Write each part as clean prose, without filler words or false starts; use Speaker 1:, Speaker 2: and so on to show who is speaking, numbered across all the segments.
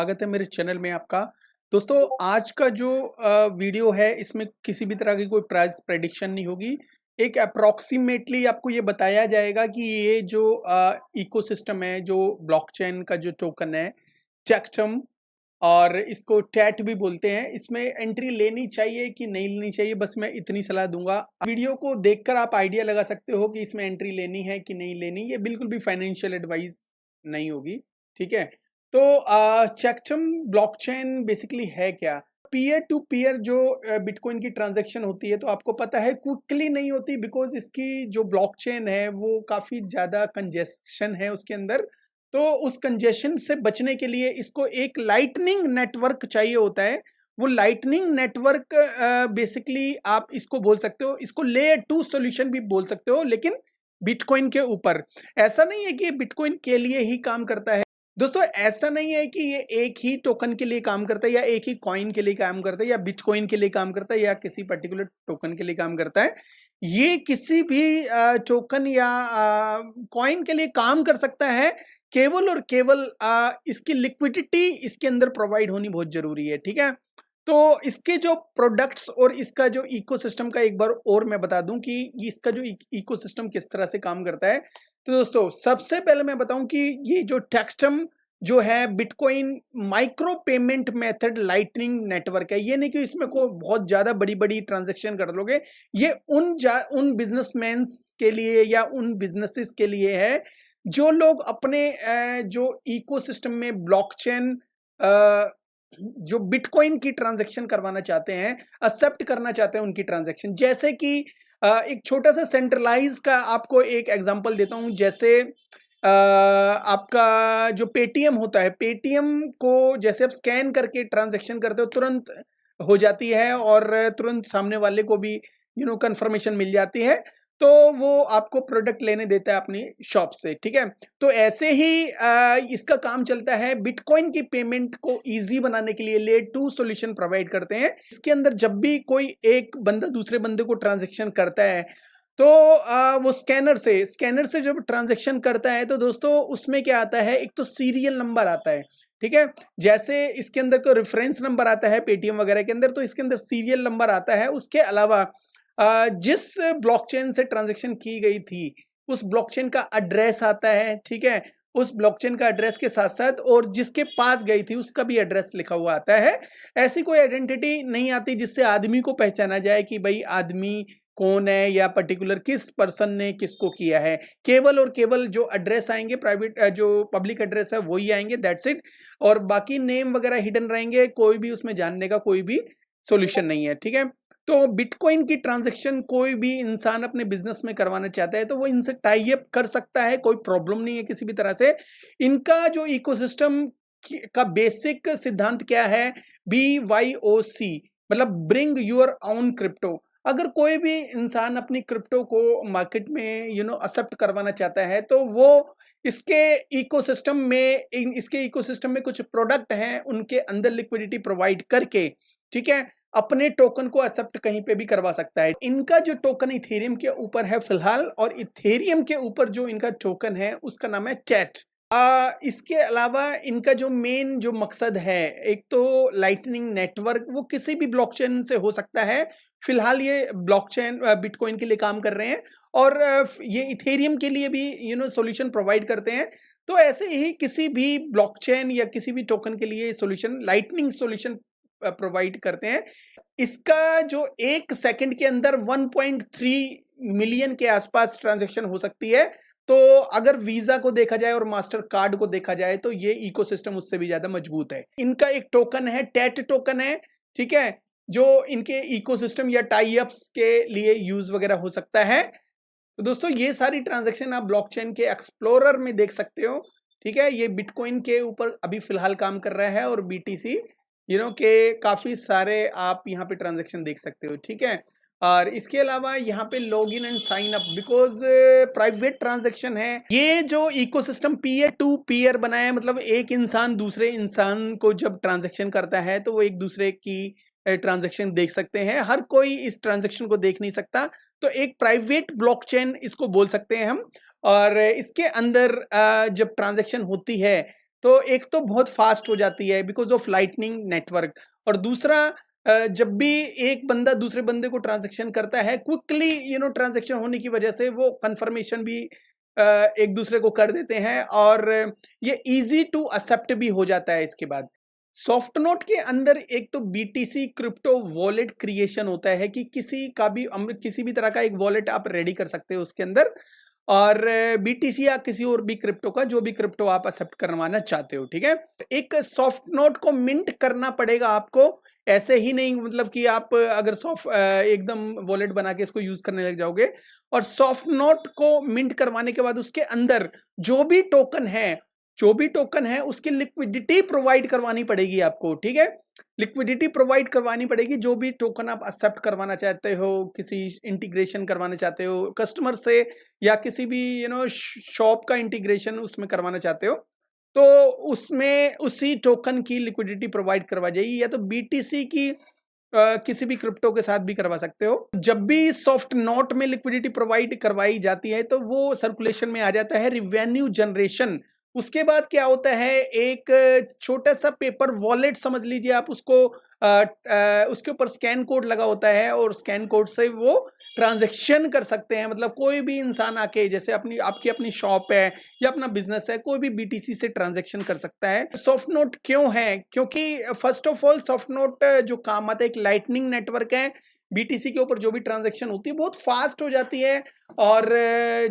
Speaker 1: स्वागत है मेरे चैनल में आपका। दोस्तों आज का जो वीडियो है इसमें किसी भी तरह की कोई प्राइस प्रेडिक्शन नहीं होगी। एक अप्रॉक्सीमेटली आपको ये बताया जाएगा कि ये जो इकोसिस्टम है, जो ब्लॉकचेन का जो टोकन है टेक्टम, और इसको टैट भी बोलते हैं, इसमें एंट्री लेनी चाहिए कि नहीं लेनी चाहिए, बस मैं इतनी सलाह दूंगा। वीडियो को देखकर आप आइडिया लगा सकते हो कि इसमें एंट्री लेनी है कि नहीं लेनी। ये बिल्कुल भी फाइनेंशियल एडवाइस नहीं होगी, ठीक है। तो चेक्टम ब्लॉकचेन बेसिकली है क्या? पीयर टू पीयर जो बिटकॉइन की ट्रांजैक्शन होती है, तो आपको पता है क्विकली नहीं होती, बिकॉज इसकी जो ब्लॉकचेन है वो काफी ज्यादा कंजेशन है उसके अंदर। तो उस कंजेशन से बचने के लिए इसको एक लाइटनिंग नेटवर्क चाहिए होता है। वो लाइटनिंग नेटवर्क बेसिकली आप इसको बोल सकते हो, इसको लेयर 2 सॉल्यूशन भी बोल सकते हो, लेकिन बिटकॉइन के ऊपर। ऐसा नहीं है कि ये बिटकॉइन के लिए ही काम करता है दोस्तों, ऐसा नहीं है कि ये एक ही टोकन के लिए काम करता है या एक ही कॉइन के लिए काम करता है या बिटकॉइन के लिए काम करता है या किसी पर्टिकुलर टोकन के लिए काम करता है। ये किसी भी टोकन या कॉइन के लिए काम कर सकता है, केवल और केवल इसकी लिक्विडिटी इसके अंदर प्रोवाइड होनी बहुत जरूरी है, ठीक है। तो इसके जो प्रोडक्ट्स और इसका जो इकोसिस्टम का एक बार और मैं बता दूं कि इसका जो इकोसिस्टम किस तरह से काम करता है। तो दोस्तों सबसे पहले मैं बताऊं कि ये जो टेक्सटम जो है bitcoin micro payment method lightning network है। ये नहीं कि इसमें को बहुत ज्यादा बड़ी बड़ी ट्रांजैक्शन कर लोगे। ये उन बिजनेसमैन के लिए या उन बिजनेसेस के लिए है जो लोग अपने जो इकोसिस्टम में ब्लॉकचेन जो बिटकॉइन की ट्रांजैक्शन करवाना चाहते हैं, एक्सेप्ट करना चाहते हैं उनकी ट्रांजैक्शन। जैसे कि एक छोटा सा सेंट्रलाइज का आपको एक एग्जांपल देता हूं। जैसे आपका जो पेटीएम होता है, पेटीएम को जैसे आप स्कैन करके ट्रांजैक्शन करते हो तुरंत हो जाती है और तुरंत सामने वाले को भी कंफर्मेशन मिल जाती है, तो वो आपको प्रोडक्ट लेने देता है अपनी शॉप से, ठीक है। तो ऐसे ही इसका काम चलता है। बिटकॉइन की पेमेंट को इजी बनाने के लिए लेयर 2 सॉल्यूशन प्रोवाइड करते हैं। इसके अंदर जब भी कोई एक बंदा दूसरे बंदे को ट्रांजैक्शन करता है, तो वो स्कैनर से जब ट्रांजैक्शन करता है, तो दोस्तों उसमें क्या आता है, एक तो सीरियल नंबर आता है, ठीक है। जैसे इसके अंदर कोई रेफरेंस नंबर आता है पेटीएम वगैरह के अंदर, तो इसके अंदर सीरियल नंबर आता है। उसके अलावा जिस ब्लॉकचेन से ट्रांजैक्शन की गई थी उस ब्लॉकचेन का एड्रेस आता है, ठीक है। उस ब्लॉकचेन का एड्रेस के साथ साथ और जिसके पास गई थी उसका भी एड्रेस लिखा हुआ आता है। ऐसी कोई आइडेंटिटी नहीं आती जिससे आदमी को पहचाना जाए कि भाई आदमी कौन है या पर्टिकुलर किस पर्सन ने किसको किया है। केवल और केवल जो एड्रेस आएंगे, प्राइवेट जो पब्लिक एड्रेस है वही आएंगे, दैट्स इट। और बाकी नेम वगैरह हिडन रहेंगे, कोई भी उसमें जानने का कोई भी सॉल्यूशन नहीं है, ठीक है। तो बिटकॉइन की ट्रांजैक्शन कोई भी इंसान अपने बिजनेस में करवाना चाहता है तो वो इनसे टाई अप कर सकता है, कोई प्रॉब्लम नहीं है किसी भी तरह से। इनका जो इकोसिस्टम का बेसिक सिद्धांत क्या है, BYOC, मतलब ब्रिंग योर ओन क्रिप्टो। अगर कोई भी इंसान अपनी क्रिप्टो को मार्केट में एक्सेप्ट करवाना चाहता है, तो वो इसके इकोसिस्टम में इसके इकोसिस्टम में कुछ प्रोडक्ट हैं, उनके अंदर लिक्विडिटी प्रोवाइड करके, ठीक है, अपने टोकन को एक्सेप्ट कहीं पे भी करवा सकता है। इनका जो टोकन इथेरियम के ऊपर है फिलहाल, और इथेरियम के ऊपर जो इनका टोकन है उसका नाम है टैट। इसके अलावा इनका जो मेन जो मकसद है, एक तो लाइटनिंग नेटवर्क, वो किसी भी ब्लॉकचेन से हो सकता है। फिलहाल ये ब्लॉकचेन बिटकॉइन के लिए काम कर रहे हैं और ये इथेरियम के लिए भी सॉल्यूशन प्रोवाइड करते हैं। तो ऐसे ही किसी भी ब्लॉकचेन या किसी भी टोकन के लिए सॉल्यूशन, लाइटनिंग सॉल्यूशन प्रोवाइड करते हैं। इसका जो 1 सेकंड के अंदर 1.3 मिलियन के आसपास ट्रांजैक्शन हो सकती है। तो अगर वीजा को देखा जाए और मास्टर कार्ड को देखा जाए तो ये इकोसिस्टम उससे भी ज्यादा मजबूत है। इनका एक टोकन है, टैट टोकन है, ठीक है, जो इनके इकोसिस्टम या टाई अप्स के लिए यूज वगैरह हो सकता है। तो दोस्तों ये सारी ट्रांजैक्शन आप ब्लॉकचेन के एक्सप्लोरर में देख सकते हो, ठीक है। ये बिटकॉइन के ऊपर अभी फिलहाल काम कर रहा है और BTC के काफी सारे आप यहाँ पे ट्रांजैक्शन देख सकते हो, ठीक है। और इसके अलावा यहाँ पे log in and sign up, because private transaction है। ये जो इकोसिस्टम पीयर टू पीयर बनाया है, मतलब एक इंसान दूसरे इंसान को जब ट्रांजैक्शन करता है तो वो एक दूसरे की ट्रांजैक्शन देख सकते हैं। हर कोई इस ट्रांजैक्शन को देख नहीं सकता, तो एक प्राइवेट ब्लॉकचेन इसको बोल सकते हैं हम। और इसके अंदर जब ट्रांजैक्शन होती है तो एक तो बहुत फास्ट हो जाती है बिकॉज ऑफ लाइटनिंग नेटवर्क, और दूसरा जब भी एक बंदा दूसरे बंदे को ट्रांजैक्शन करता है क्विकली ट्रांजैक्शन होने की वजह से वो कंफर्मेशन भी एक दूसरे को कर देते हैं, और ये इजी टू एक्सेप्ट भी हो जाता है। इसके बाद सॉफ्ट नोट के अंदर एक तो बीटीसी क्रिप्टो वॉलेट क्रिएशन होता है कि किसी भी तरह का एक वॉलेट आप रेडी कर सकते हो उसके अंदर, और बीटीसी या किसी और भी क्रिप्टो का, जो भी क्रिप्टो आप एक्सेप्ट करवाना चाहते हो, ठीक है। एक सॉफ्ट नोट को मिंट करना पड़ेगा आपको, ऐसे ही नहीं मतलब कि आप अगर एकदम वॉलेट बना के इसको यूज करने लग जाओगे। और सॉफ्ट नोट को मिंट करवाने के बाद उसके अंदर जो भी टोकन है उसकी लिक्विडिटी प्रोवाइड करवानी पड़ेगी आपको, ठीक है। लिक्विडिटी प्रोवाइड करवानी पड़ेगी, जो भी टोकन आप एक्सेप्ट करवाना चाहते हो, किसी इंटीग्रेशन करवाना चाहते हो कस्टमर से, या किसी भी शॉप का इंटीग्रेशन उसमें करवाना चाहते हो, तो उसमें उसी टोकन की लिक्विडिटी प्रोवाइड करवा जाएगी, या तो बीटीसी की किसी भी क्रिप्टो के साथ भी करवा सकते हो। जब भी सॉफ्ट नोट में लिक्विडिटी प्रोवाइड करवाई जाती है तो वो सर्कुलेशन में आ जाता है रिवेन्यू जनरेशन। उसके बाद क्या होता है, एक छोटा सा पेपर वॉलेट समझ लीजिए आप उसको, उसके ऊपर स्कैन कोड लगा होता है, और स्कैन कोड से वो ट्रांजैक्शन कर सकते हैं। मतलब कोई भी इंसान आके, जैसे आपकी अपनी शॉप है या अपना बिजनेस है, कोई भी बीटीसी से ट्रांजैक्शन कर सकता है। सॉफ्ट नोट क्यों है? क्योंकि first of all soft note जो काम आता है, एक लाइटनिंग नेटवर्क है, बीटीसी के ऊपर जो भी ट्रांजैक्शन होती है बहुत फास्ट हो जाती है, और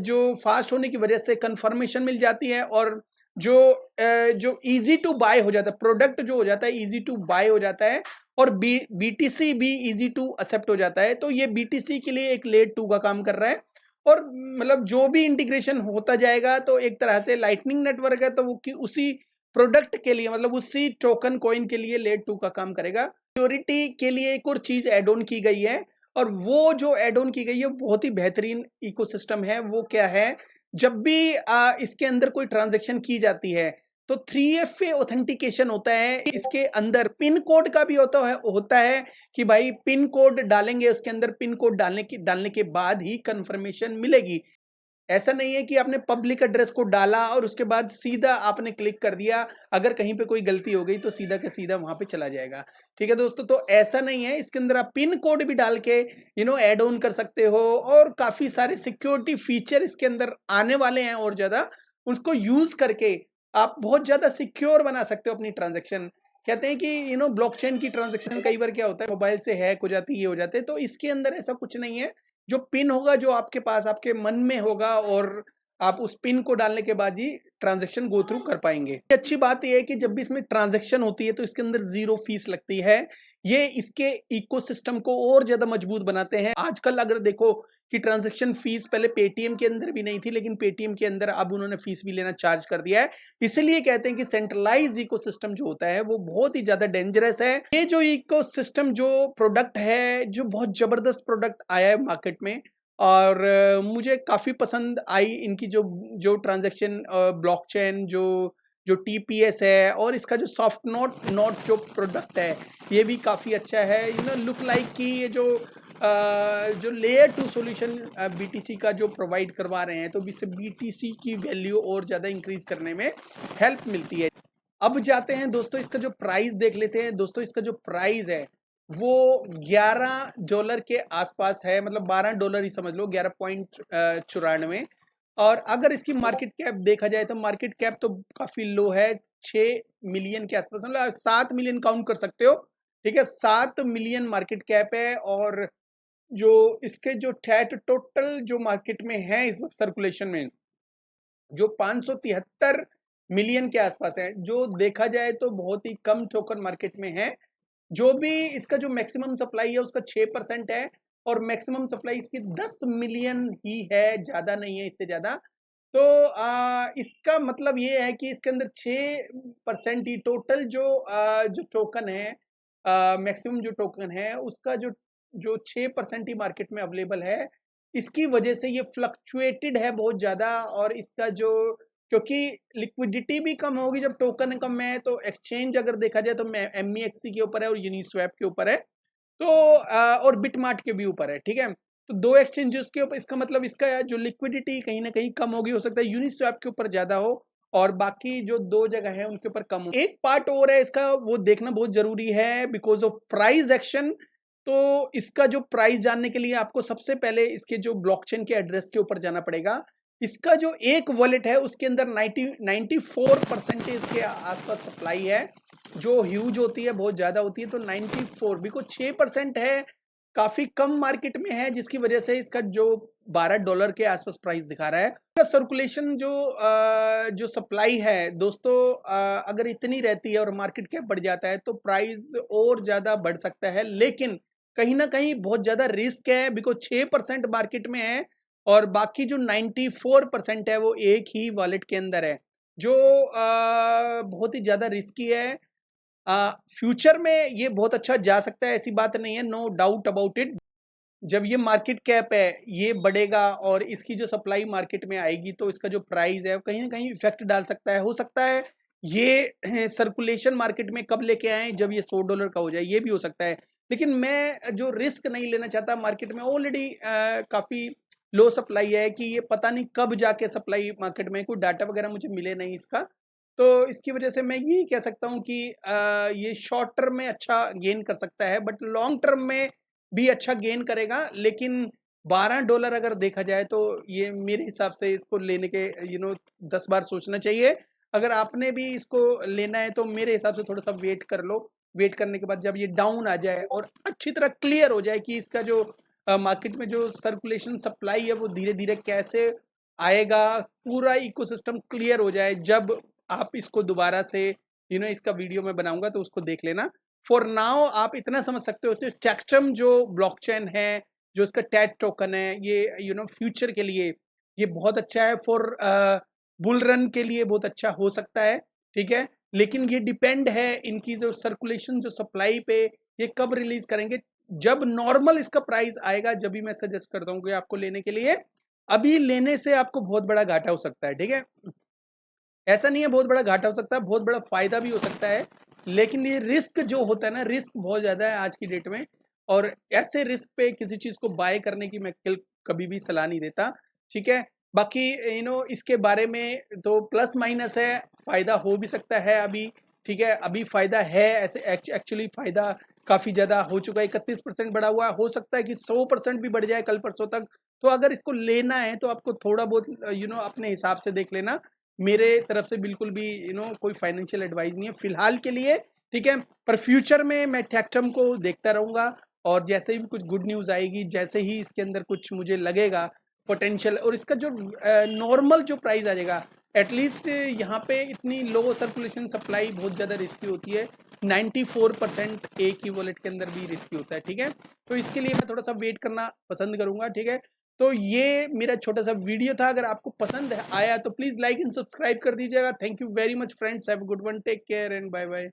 Speaker 1: जो फास्ट होने की वजह से कंफर्मेशन मिल जाती है, और जो इजी टू बाय हो जाता है, प्रोडक्ट जो हो जाता है इजी टू बाय हो जाता है, और बीटीसी भी इजी टू एक्सेप्ट हो जाता है। तो ये बीटीसी के लिए एक लेयर 2 का काम कर रहा है, और मतलब जो भी इंटीग्रेशन होता जाएगा तो एक तरह से लाइटनिंग नेटवर्क है, तो वो उसी प्रोडक्ट के लिए, मतलब उसी टोकन कॉइन के लिए लेयर 2 का काम करेगा। सिक्योरिटी के लिए एक और चीज एड ऑन की गई है, और वो जो एड ऑन की गई है बहुत ही बेहतरीन इकोसिस्टम है। वो क्या है, जब भी इसके अंदर कोई ट्रांजैक्शन की जाती है तो 3FA ऑथेंटिकेशन होता है। इसके अंदर पिन कोड का भी होता है कि भाई पिन कोड डालेंगे, उसके अंदर पिन कोड डालने के बाद ही कंफर्मेशन मिलेगी। ऐसा नहीं है कि आपने पब्लिक एड्रेस को डाला और उसके बाद सीधा आपने क्लिक कर दिया, अगर कहीं पे कोई गलती हो गई तो सीधा के सीधा वहां पे चला जाएगा, ठीक है दोस्तों। तो ऐसा नहीं है, इसके अंदर आप पिन कोड भी डाल के ऐड ऑन कर सकते हो, और काफी सारे सिक्योरिटी फीचर इसके अंदर आने वाले हैं, और ज्यादा उसको यूज करके आप बहुत ज्यादा सिक्योर बना सकते हो अपनी ट्रांजेक्शन। कहते हैं कि ब्लॉकचेन की ट्रांजेक्शन कई बार क्या होता है, मोबाइल से हैक हो जाती है, ये हो जाते हैं, तो इसके अंदर ऐसा कुछ नहीं है। जो पिन होगा, जो आपके पास आपके मन में होगा, और आप उस पिन को डालने के बाद ही ट्रांजैक्शन गो थ्रू कर पाएंगे। अच्छी बात यह है कि जब भी इसमें ट्रांजैक्शन होती है तो इसके अंदर 0 फीस लगती है। ये इसके इकोसिस्टम को और ज्यादा मजबूत बनाते हैं। आजकल अगर देखो कि ट्रांजैक्शन फीस पहले पेटीएम के अंदर भी नहीं थी, लेकिन पेटीएम के अंदर अब उन्होंने फीस भी लेना चार्ज कर दिया है। इसलिए कहते हैं कि सेंट्रलाइज इकोसिस्टम जो होता है वो बहुत ही ज्यादा डेंजरस है। ये जो इकोसिस्टम, जो प्रोडक्ट है, जो बहुत जबरदस्त प्रोडक्ट आया है मार्केट में, और मुझे काफी पसंद आई इनकी जो ट्रांजैक्शन ब्लॉकचेन, जो टीपीएस है, और इसका जो सॉफ्ट नोट जो प्रोडक्ट है ये भी काफी अच्छा है। लुक लाइक कि ये जो लेयर 2 सॉल्यूशन बीटीसी का जो प्रोवाइड करवा रहे हैं, तो इससे बीटीसी की वैल्यू और ज्यादा इंक्रीज करने में हेल्प मिलती है। अब जाते हैं दोस्तों, इसका जो प्राइस देख लेते हैं। दोस्तों इसका जो प्राइस है वो $11 के आसपास है, मतलब $12 ही समझ लो, 11.94। और अगर इसकी मार्केट कैप देखा जाए तो मार्केट कैप तो काफी लो है, 6 मिलियन के आसपास, मतलब 7 मिलियन काउंट कर सकते हो, ठीक है। 7 मिलियन मार्केट कैप है, और जो इसके जो टोटल जो मार्केट में है इस वक्त सर्कुलेशन में, जो 573 मिलियन के आसपास है, जो देखा जाए तो बहुत ही कम टोकन मार्केट में है। जो भी इसका जो मैक्सिमम सप्लाई है उसका 6% है, और मैक्सिमम सप्लाई इसकी 10 मिलियन ही है, ज्यादा नहीं है, इससे ज्यादा। तो इसका मतलब ये है कि इसके अंदर 6% ही टोटल जो टोकन है, मैक्सिमम जो टोकन है उसका जो 6% ही मार्केट में अवेलेबल है। इसकी वजह से ये फ्लक्चुएटेड है बहुत ज्यादा, और इसका जो, क्योंकि लिक्विडिटी भी कम होगी जब टोकन कम है, तो एक्सचेंज अगर देखा जाए तो MEXC के ऊपर है और यूनिस्वैप के ऊपर है, तो और बिटमार्ट के भी ऊपर है, ठीक है। तो 2 एक्सचेंजेस के ऊपर, इसका मतलब इसका जो लिक्विडिटी कहीं ना कहीं कम होगी, हो सकता है यूनिस्वैप के ऊपर ज्यादा हो और बाकी जो 2 जगह है उनके ऊपर कम हो। एक पार्ट और है इसका, वो देखना बहुत ज़रूरी है बिकॉज़ ऑफ प्राइस एक्शन। तो इसका जो प्राइस जानने के लिए आपको सबसे पहले इसके जो ब्लॉकचेन के एड्रेस के ऊपर जाना पड़ेगा। इसका जो एक वॉलेट है उसके अंदर 94% के आसपास सप्लाई है, जो ह्यूज होती है, बहुत ज़्यादा होती है। तो 94 बिकॉज़ 6% है, काफ़ी कम मार्केट में है, जिसकी वजह से इसका जो $12 के आसपास प्राइस दिखा रहा है। इसका सर्कुलेशन जो सप्लाई है दोस्तों, अगर इतनी रहती है और मार्केट कैप बढ़ जाता है तो प्राइस और ज़्यादा बढ़ सकता है, लेकिन कहीं ना कहीं बहुत ज़्यादा रिस्क है बिकॉज 6% मार्केट में है और बाकी जो 94% है वो एक ही वॉलेट के अंदर है, जो बहुत ही ज़्यादा रिस्की है। फ्यूचर में ये बहुत अच्छा जा सकता है, ऐसी बात नहीं है, नो डाउट अबाउट इट। जब ये मार्केट कैप है ये बढ़ेगा और इसकी जो सप्लाई मार्केट में आएगी तो इसका जो प्राइस है कहीं ना कहीं इफेक्ट डाल सकता है। हो सकता है ये सर्कुलेशन मार्केट में कब लेके आए, जब ये $100 का हो जाए, ये भी हो सकता है। लेकिन मैं जो रिस्क नहीं लेना चाहता, मार्केट में ऑलरेडी काफ़ी लो सप्लाई है कि ये पता नहीं कब जाके सप्लाई मार्केट में, कोई डाटा वगैरह मुझे मिले नहीं इसका। तो इसकी वजह से मैं यही कह सकता हूँ कि ये शॉर्ट टर्म में अच्छा गेन कर सकता है बट लॉन्ग टर्म में भी अच्छा गेन करेगा। लेकिन $12 अगर देखा जाए तो ये मेरे हिसाब से इसको लेने के 10 बार सोचना चाहिए। अगर आपने भी इसको लेना है तो मेरे हिसाब से थोड़ा सा वेट कर लो। वेट करने के बाद जब ये डाउन आ जाए और अच्छी तरह क्लियर हो जाए कि इसका जो मार्केट में जो सर्कुलेशन सप्लाई है वो धीरे धीरे कैसे आएगा, पूरा इकोसिस्टम क्लियर हो जाए, जब आप इसको दोबारा से इसका वीडियो में बनाऊंगा तो उसको देख लेना। फॉर नाउ आप इतना समझ सकते हो कि टेक्सम जो ब्लॉकचेन है, जो इसका टैट टोकन है, ये फ्यूचर के लिए ये बहुत अच्छा है। फॉर बुल रन के लिए बहुत अच्छा हो सकता है, ठीक है। लेकिन ये डिपेंड है इनकी जो सर्कुलेशन जो सप्लाई पे, ये कब रिलीज करेंगे। जब नॉर्मल इसका प्राइस आएगा जब भी मैं सजेस्ट करता हूँ कि आपको लेने के लिए। अभी लेने से आपको बहुत बड़ा घाटा हो सकता है, ठीक है। ऐसा नहीं है बहुत बड़ा घाटा हो सकता है, बहुत बड़ा फायदा भी हो सकता है। लेकिन ये रिस्क जो होता है ना, रिस्क बहुत ज्यादा है आज की डेट में, और ऐसे रिस्क पे किसी चीज को बाय करने की मैं कभी भी सलाह नहीं देता, ठीक है। बाकी इसके बारे में तो प्लस माइनस है, फायदा हो भी सकता है अभी, ठीक है। अभी फायदा है, ऐसे एक्चुअली फायदा काफी ज्यादा हो चुका है, 31% बढ़ा हुआ है। हो सकता है कि 100% भी बढ़ जाए कल परसों तक। तो अगर इसको लेना है तो आपको थोड़ा बहुत अपने हिसाब से देख लेना। मेरे तरफ से बिल्कुल भी कोई फाइनेंशियल एडवाइस नहीं है फिलहाल के लिए, ठीक है। पर फ्यूचर में मैं टेक्टम को देखता रहूंगा और जैसे ही कुछ गुड न्यूज़ आएगी, जैसे ही इसके अंदर कुछ मुझे लगेगा पोटेंशियल, और इसका जो नॉर्मल जो प्राइस आ जाएगा, एटलीस्ट यहाँ पे इतनी लो सर्कुलेशन सप्लाई बहुत ज़्यादा रिस्की होती है। 94% एक ही वॉलेट के अंदर भी रिस्की होता है, ठीक है। तो इसके लिए मैं थोड़ा सा वेट करना पसंद करूंगा, ठीक है। तो ये मेरा छोटा सा वीडियो था, अगर आपको पसंद आया तो प्लीज लाइक एंड सब्सक्राइब कर दीजिएगा। Thank you very much friends, have a good one, take care and bye bye.